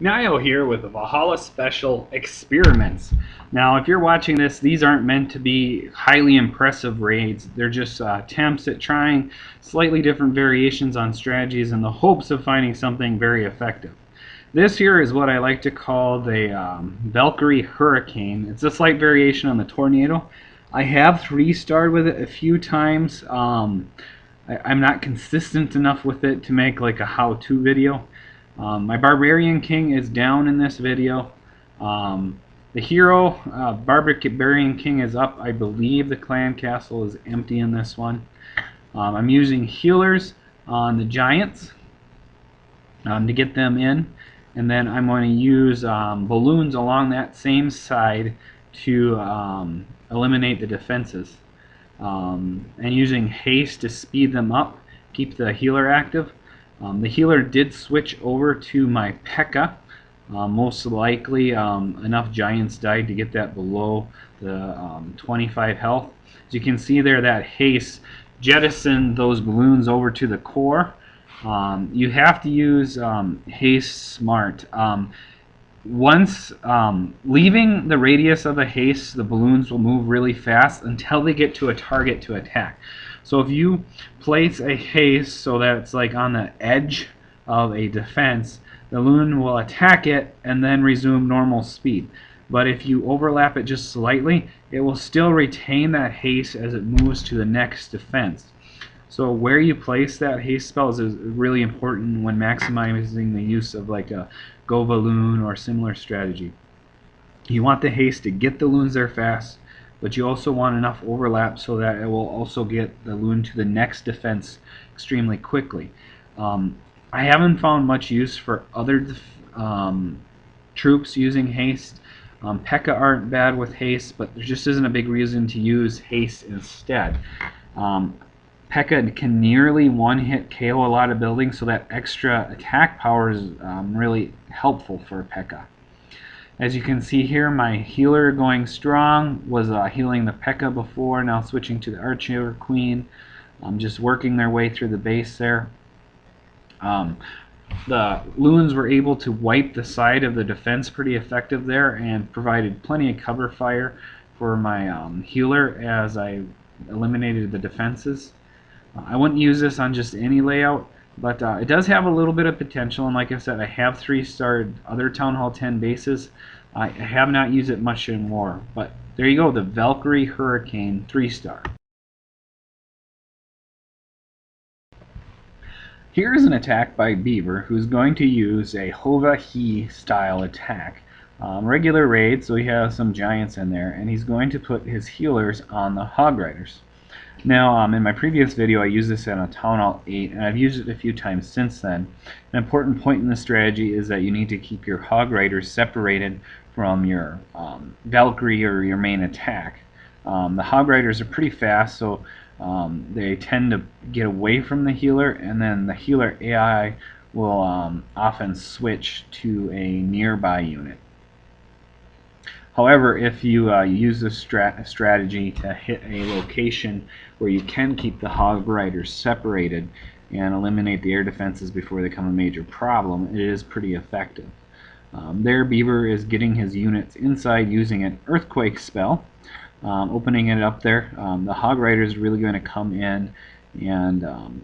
Nio here with the Valhalla Special Experiments. Now, if you're watching this, these aren't meant to be highly impressive raids. They're just attempts at trying slightly different variations on strategies in the hopes of finding something very effective. This here is what I like to call the Valkyrie Hurricane. It's a slight variation on the Tornado. I have 3-starred with it a few times. I'm not consistent enough with it to make like a how-to video. My Barbarian King is down in this video. The hero, Barbarian King, is up. I believe the clan castle is empty in this one. I'm using healers on the giants to get them in. And then I'm going to use balloons along that same side to eliminate the defenses. And using haste to speed them up, keep the healer active. The healer did switch over to my P.E.K.K.A. Most likely enough giants died to get that below the 25 health. As you can see there, that haste jettisoned those balloons over to the core. You have to use haste smart. Once leaving the radius of the haste, the balloons will move really fast until they get to a target to attack. So if you place a haste so that it's like on the edge of a defense, the loon will attack it and then resume normal speed. But if you overlap it just slightly, it will still retain that haste as it moves to the next defense. So where you place that haste spell is really important when maximizing the use of like a Go Loon or similar strategy. You want the haste to get the loons there fast, but you also want enough overlap so that it will also get the loon to the next defense extremely quickly. I haven't found much use for other troops using haste. P.E.K.K.A. aren't bad with haste, but there just isn't a big reason to use haste instead. P.E.K.K.A. can nearly one-hit KO a lot of buildings, so that extra attack power is really helpful for P.E.K.K.A. As you can see here, my healer going strong was healing the P.E.K.K.A. before, now switching to the Archer Queen. Just working their way through the base there. The loons were able to wipe the side of the defense pretty effective there and provided plenty of cover fire for my healer as I eliminated the defenses. I wouldn't use this on just any layout, but it does have a little bit of potential, and like I said, I have 3-starred other Town Hall 10 bases. I have not used it much in war, but there you go, the Valkyrie Hurricane 3-star. Here's an attack by Beaver, who's going to use a Hova-He style attack. Regular raid, so he has some giants in there, and he's going to put his healers on the Hog Riders. Now, in my previous video, I used this in a Town Hall 8, and I've used it a few times since then. An important point in the strategy is that you need to keep your Hog Riders separated from your Valkyrie or your main attack. The Hog Riders are pretty fast, so they tend to get away from the healer, and then the healer AI will often switch to a nearby unit. However, if you use this strategy to hit a location where you can keep the Hog Riders separated and eliminate the air defenses before they become a major problem, it is pretty effective. There, Beaver is getting his units inside using an Earthquake spell, opening it up there. The Hog Rider is really going to come in and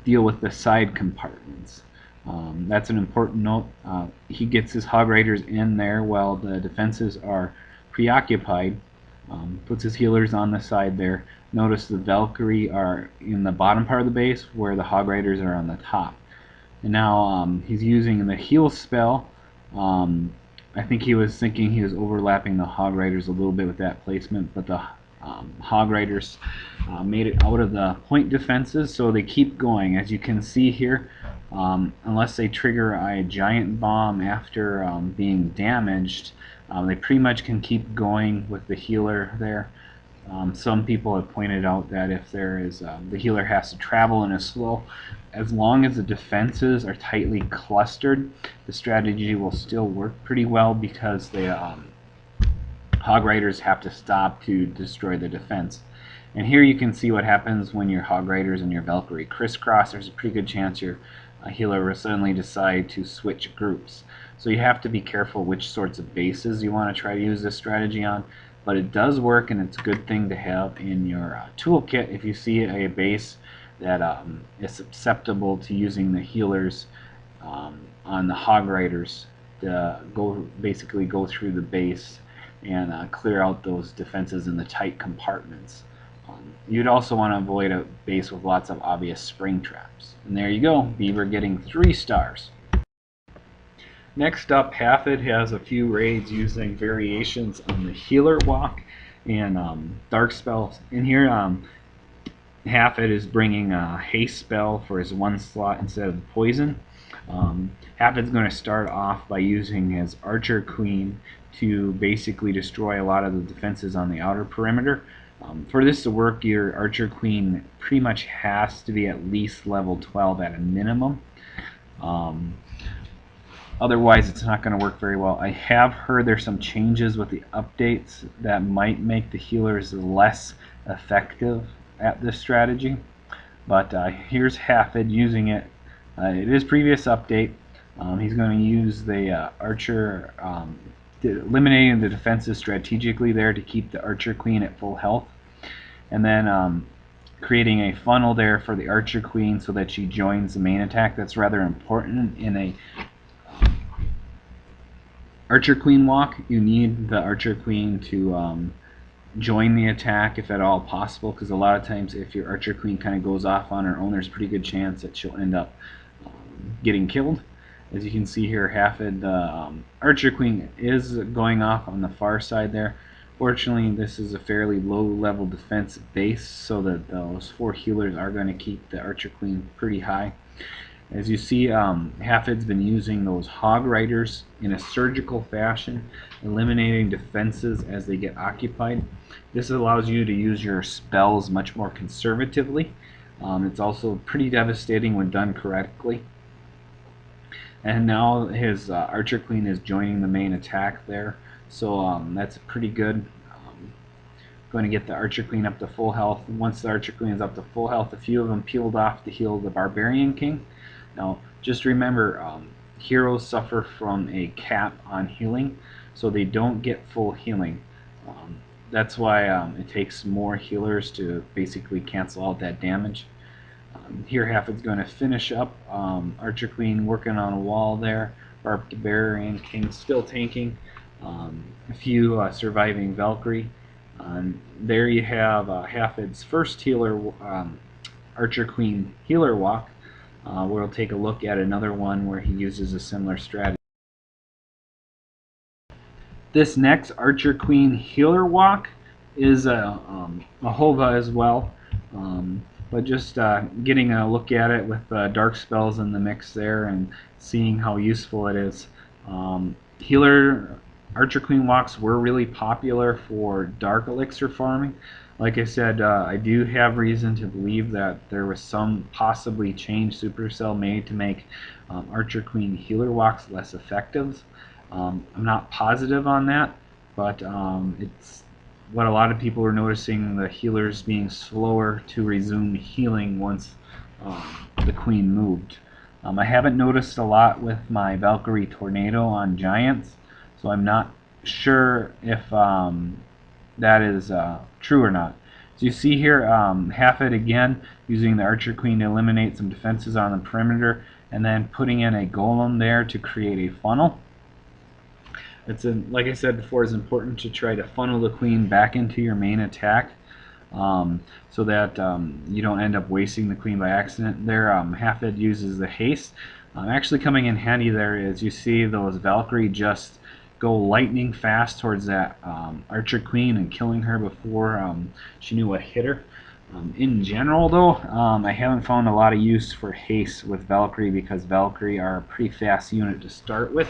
deal with the side compartments. That's an important note. He gets his Hog Riders in there while the defenses are preoccupied. Puts his healers on the side there. Notice the Valkyrie are in the bottom part of the base where the Hog Riders are on the top. And now he's using the heal spell. I think he was thinking he was overlapping the Hog Riders a little bit with that placement, but the Hog Riders made it out of the point defenses, so they keep going. As you can see here, unless they trigger a giant bomb after being damaged, they pretty much can keep going with the healer there. Some people have pointed out that if there is the healer has to travel in a slow, as long as the defenses are tightly clustered, the strategy will still work pretty well because the Hog Riders have to stop to destroy the defense. And here you can see what happens when your Hog Riders and your Valkyrie crisscross. There's a pretty good chance your a healer will suddenly decide to switch groups. So you have to be careful which sorts of bases you want to try to use this strategy on. But it does work, and it's a good thing to have in your toolkit if you see a base that is susceptible to using the healers on the hog riders to basically go through the base and clear out those defenses in the tight compartments. You'd also want to avoid a base with lots of obvious spring traps. And there you go, Beaver getting 3 stars. Next up, Haste has a few raids using variations on the healer walk and dark spells. In here, Haste is bringing a haste spell for his 1 slot instead of the poison. Haste is going to start off by using his Archer Queen to basically destroy a lot of the defenses on the outer perimeter. For this to work, your Archer Queen pretty much has to be at least level 12 at a minimum. Otherwise, it's not going to work very well. I have heard there's some changes with the updates that might make the healers less effective at this strategy. But here's Haste using it. It is previous update. He's going to use the Archer, eliminating the defenses strategically there to keep the Archer Queen at full health. And then creating a funnel there for the Archer Queen so that she joins the main attack. That's rather important in a Archer Queen walk. You need the Archer Queen to join the attack if at all possible, because a lot of times if your Archer Queen kind of goes off on her own, there's a pretty good chance that she'll end up getting killed. As you can see here, Haste, the Archer Queen is going off on the far side there. Fortunately, this is a fairly low level defense base, so that those 4 healers are going to keep the Archer Queen pretty high. As you see, Hasted's been using those hog riders in a surgical fashion, eliminating defenses as they get occupied. This allows you to use your spells much more conservatively. It's also pretty devastating when done correctly. And now his Archer Queen is joining the main attack there, so that's pretty good. Going to get the Archer Queen up to full health. Once the Archer Queen is up to full health, a few of them peeled off to heal the Barbarian King. Now, just remember, heroes suffer from a cap on healing, so they don't get full healing. That's why it takes more healers to basically cancel out that damage. Here, Hasted's going to finish up. Archer Queen working on a wall there. Barbarian King still tanking. A few surviving Valkyrie. There you have Hasted's first healer, Archer Queen healer walk. We'll take a look at another one where he uses a similar strategy. This next Archer Queen healer walk is a Hova as well, but just getting a look at it with dark spells in the mix there and seeing how useful it is. Healer Archer Queen walks were really popular for dark elixir farming. Like I said, I do have reason to believe that there was some possibly changed Supercell made to make Archer Queen healer walks less effective. I'm not positive on that, but it's what a lot of people are noticing, the healers being slower to resume healing once the Queen moved. I haven't noticed a lot with my Valkyrie Tornado on Giants, so I'm not sure if that is true or not. So you see here, Haste again using the Archer Queen to eliminate some defenses on the perimeter, and then putting in a golem there to create a funnel. Like I said before, it's important to try to funnel the Queen back into your main attack, so that you don't end up wasting the Queen by accident. There, Haste uses the haste. Actually coming in handy there is you see those Valkyrie just go lightning fast towards that Archer Queen and killing her before she knew what hit her. In general though, I haven't found a lot of use for haste with Valkyrie because Valkyrie are a pretty fast unit to start with.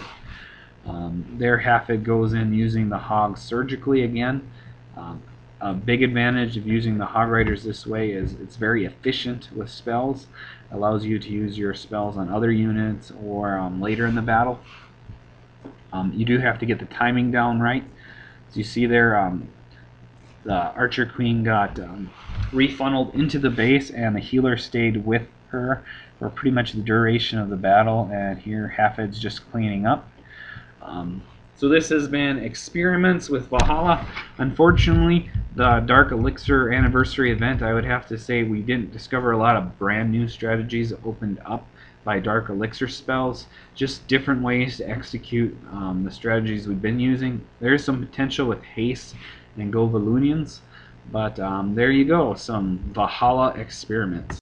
There Haste goes in using the hog surgically again. A big advantage of using the hog riders this way is it's very efficient with spells. It allows you to use your spells on other units or later in the battle. You do have to get the timing down right. As you see there, the Archer Queen got refunneled into the base, and the healer stayed with her for pretty much the duration of the battle, and here Hafid's just cleaning up. So this has been Experiments with Valhalla. Unfortunately, the Dark Elixir anniversary event, I would have to say we didn't discover a lot of brand new strategies opened up by Dark Elixir spells, just different ways to execute the strategies we've been using. There's some potential with Haste and Go Valunians, but there you go, some Valhalla experiments.